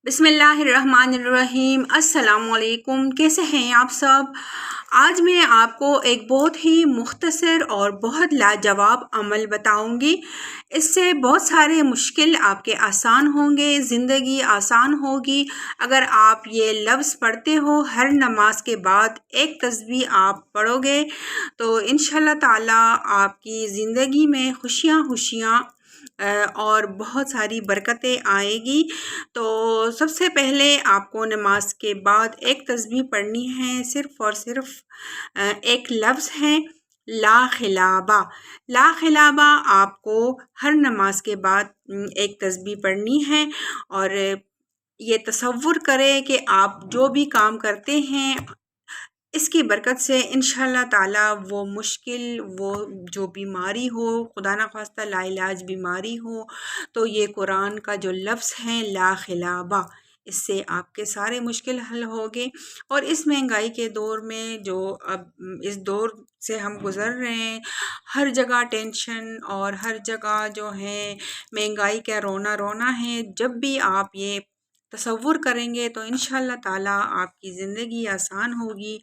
बिस्मिल्लाहिर्रहमानिर्रहीम। अस्सलाम वालेकुम। कैसे हैं आप सब? आज मैं आपको एक बहुत ही मुख्तसर और बहुत लाजवाब अमल बताऊंगी। इससे बहुत सारे मुश्किल आपके आसान होंगे, ज़िंदगी आसान होगी। अगर आप ये लफ्ज़ पढ़ते हो, हर नमाज के बाद एक तस्बीह आप पढ़ोगे तो इंशाल्लाह ताला आपकी ज़िंदगी में खुशियाँ खुशियाँ और बहुत सारी बरकतें आएगी। तो सबसे पहले आपको नमाज के बाद एक तस्बीह पढ़नी है, सिर्फ़ और सिर्फ एक लफ्ज़ है, ला खिलाबा। ला खिलाबा आपको हर नमाज के बाद एक तस्बीह पढ़नी है। और ये तसव्वुर करें कि आप जो भी काम करते हैं इसकी बरकत से इंशाल्लाह ताला वो मुश्किल, वो जो बीमारी हो, खुदा ना ख्वास्ता लाइलाज बीमारी हो, तो ये कुरान का जो लफ्ज़ है ला खिलाबा, इससे आपके सारे मुश्किल हल होंगे। और इस महंगाई के दौर में जो अब इस दौर से हम गुज़र रहे हैं, हर जगह टेंशन और हर जगह जो है महंगाई का रोना रोना है। जब भी आप ये तसव्वुर करेंगे तो इंशाल्लाह ताला आपकी ज़िंदगी आसान होगी।